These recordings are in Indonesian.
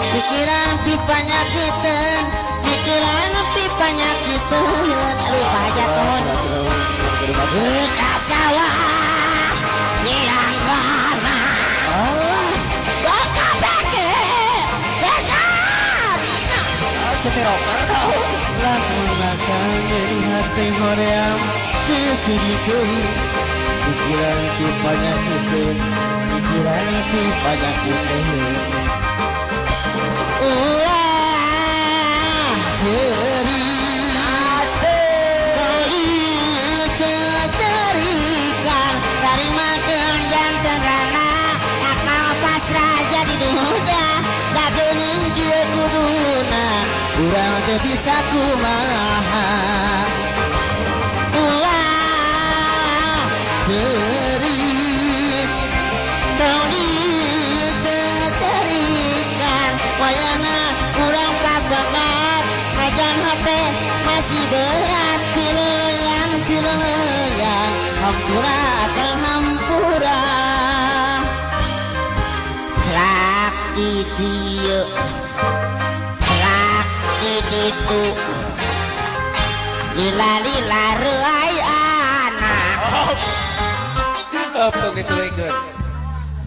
pikiran pipanya kita, pikiran pipanya kita. Aduh pajak ton kasawah yang warna gak kabeke gak seteroker dong lakukan jadi hati hoream kesedikit pikiran pipanya kita pikiran pipanya kita ulah ceri cerikan dari makan jantan rana akal pasrah jadi duda dagening dia kuduna kurang teu bisa kumaha ulah cerik mau dicerikan wayana kurang kabangat ajan hati masih berat pileyan hampura akan hampura celak di dieu celak di ditu lila reuy anak tong dituluykeun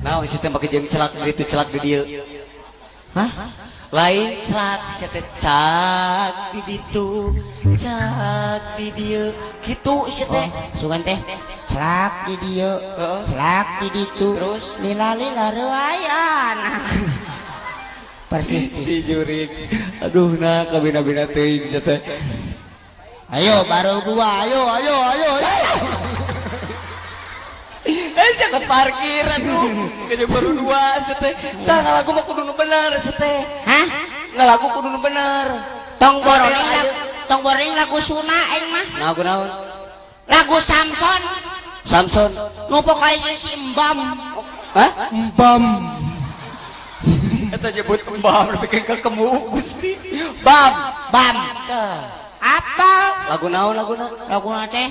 naon si teh make jeung celak di ditu celak di dieu hah lain celak si teh cak di ditu cak di dieu kitu si teh sugan teh celak di dieu celak di ditu terus lila reuy anak persis si jurik aduh nah kabina-bina teuing si teh ayo baru dua ayo siapa parkir aduh kayaknya baru dua si teh tah ngalagu mah kudu nu bener si teh hah ngalagu kudu nu bener tong boring lagu Suna aing mah lagu naon lagu Samson nu pokoknya si Mbam hah bam eta nyebut mbam bikin kemu Gusti bam apa lagu naon lagu teh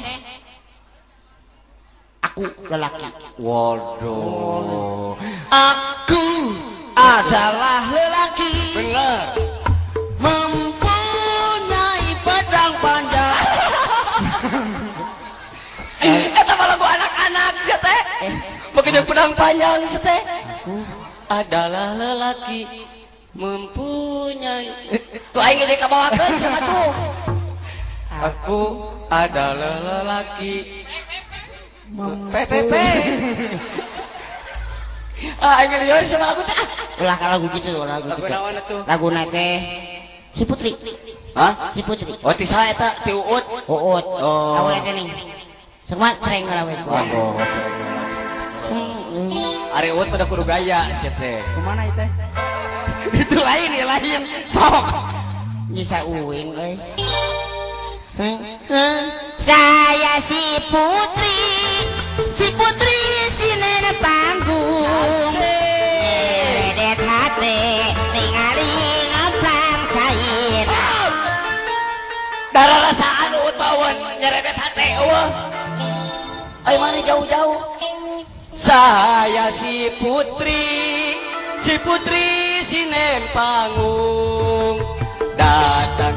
aku lelaki waduh aku adalah lelaki bener mempunyai pedang panjang eta mah lagu anak-anak si teh pakai pedang panjang si teh adalah lelaki mempunyai tuh aing ge kabawakeun sama tuh aku adalah lelaki PPP aing lieur sama lagu teh ulah lagu gitu naon atuh lagu teh si Putri hah si Putri oh ti saha eta ti Uut Uut oh lagu teh ning semua cereng ngalawe waduh Ari Uut pada kudu gaya sih teh. Kemana itu? Itu lain sok. Bisa uing euy. Saya si Putri sinen panggung. Redet hate ningali ngaplang cair. Darah rasaan Uut bawon nyeredet hate eueuh. Ai mana jauh-jauh. Saya si Putri sinen panggung datang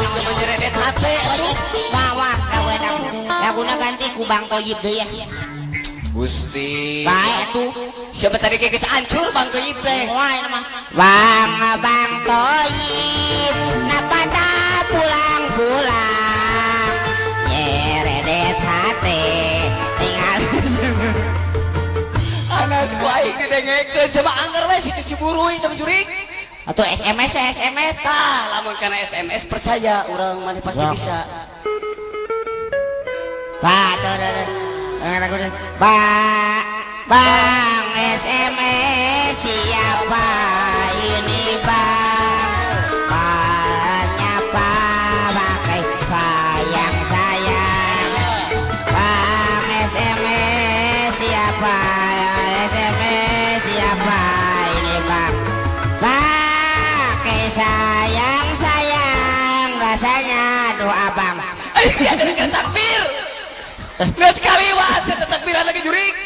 bisa menyeredet hati aduh Wah laguna ganti ku Bang Toyib deh ya Gusti baik tuh siapa tadi kekis hancur Bang Toyib teh wah ini mah Bang Toyib napata pulang nyeredet hati anak ku aing didengekeun coba anggar we situ Ciburu itu jurik atau SMS tah lamun kana SMS percaya urang maneh pasti bisa Bang SMS siapa ini Bang Nyapa pakai sayang Bang SMS siapa ini Bang pakai sayang rasanya doa Bang ada dengan takbir nggak sekali wah saya takbiran lagi jurik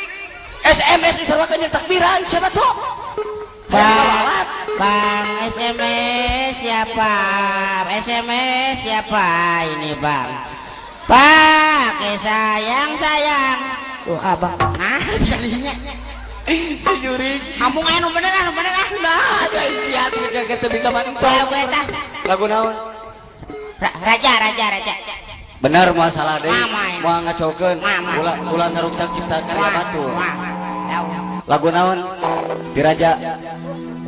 SMS diserwakan yang takbiran siapa tuh Bang Bang, SMS siapa? SMS siapa ini bang? Pakai sayang. Abang. Nah, sekalinya. Si Jurik. Ampun anu bener ah. Nah, guys, siat kita bisa mantul. Lagu eta. Lagu naon? Raja. Bener masalah deh. Mama, ya. Mau ngacokeun. Mama. Ulah ngeruksak cipta karya batu. Wah. Lagu naon? Ti Raja.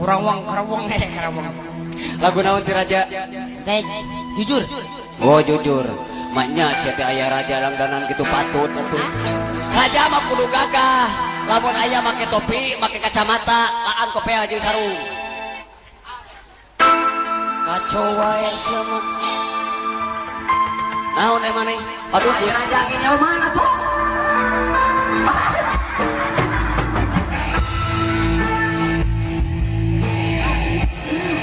Kerawang. Lagu naon Ti Raja? Teh jujur. Oh jujur. Maknya siapa ayah raja langganan gitu patut atuh. Raja mah kudu gagah. Lamun ayah make topi, make kacamata, aan kopea jeung sarung. Kacau wae sama. Naon emang nih? Aduh Gus. Raja ngenyel mana tuh?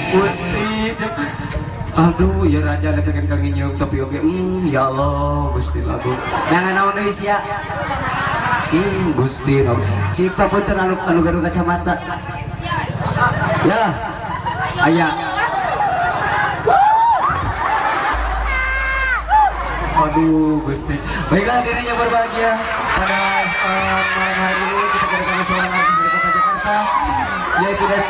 Gusti, aduh ya raja letekan kaki nyeuk tapi oke ya Allah Gusti lagu jangan naon deui sia Gusti no cipta punten anu gaduh kacamata ya aya aduh Gusti baiklah dirinya berbahagia pada malam hari ini kita kedatangan seorang artis dari kota Jakarta yaitu dari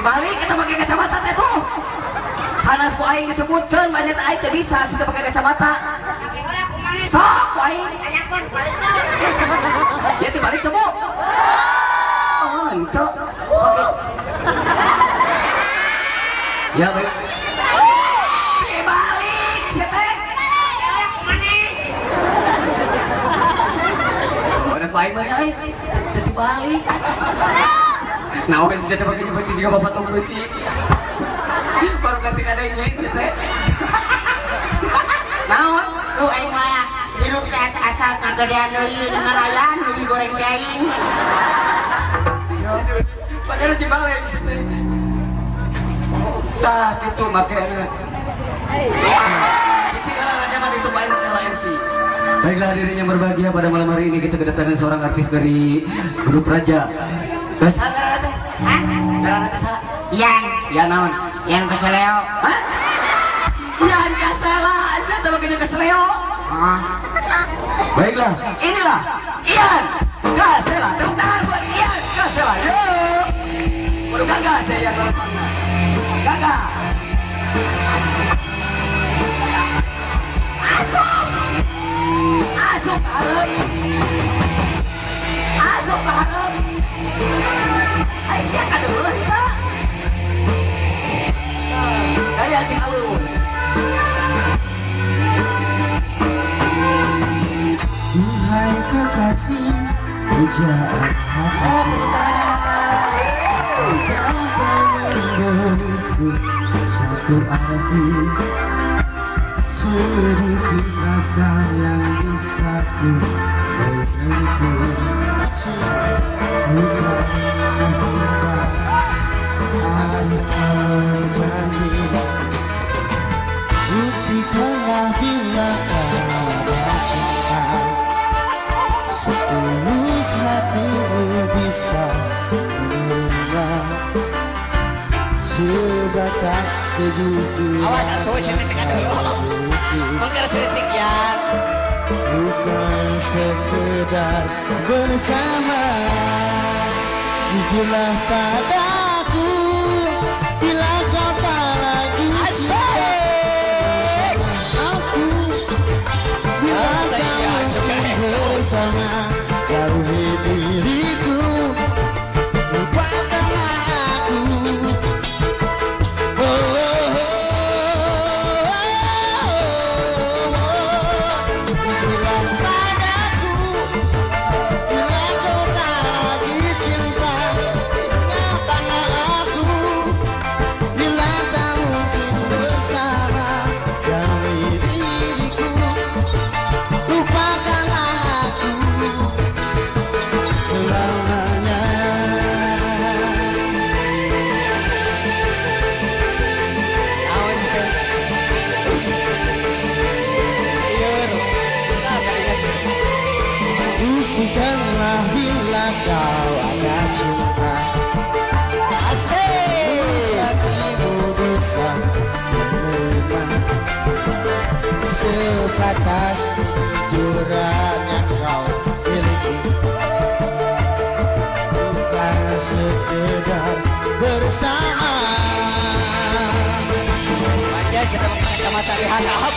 balik kita pakai kacamata teh tuh karena ku aing disebutkan banyak aing teh bisa kita pakai kacamata sok ku aing ya dibalik tuh bu oh itu ya baik dibalik ya teh udah ku aing banyak aing jadi balik nah oke sih pakai nyebut juga bapak tunggu sih baru ganti ada yang lain sih naon Tuh aing mah hirup teh asal kagedean deui dengan ayam nu digoreng teh aing. padahal di balik sih tah itu makanya sisi zaman itu banyak LMC. Baiklah dirinya berbahagia pada malam hari ini kita kedatangan seorang artis dari grup Raja. Bahasa ngaran teh? Hah? Ngaran teh sa? Yang naon? yang keseleo. Hah? Ian Kasela, saya teh begini keseleo. Oh. Baiklah, inilah Ian Kasela. Tepuk tangan buat Ian Kasela. Yuk. Waduh gagah saya yang berpangna. Gagah. Asup ke harap. Aisyah kan dulu kita. Kaya si Alun. Duhai kekasih pujaan hati jangan beriku satu arti sedikit rasa yang bisa ku menyentuh bukan janji buktikanlah bila ada cinta setulus hatimu bisa menerima sebatang kejujuran. Awas atuh sini tekan dulu. Mengker setik ya. Bukan sekedar bersama, jujurlah padaku bila kau tak lagi suka aku, bila kamu bersama jauhi diriku, lupakanlah aku. siapa pakai kacamata di handap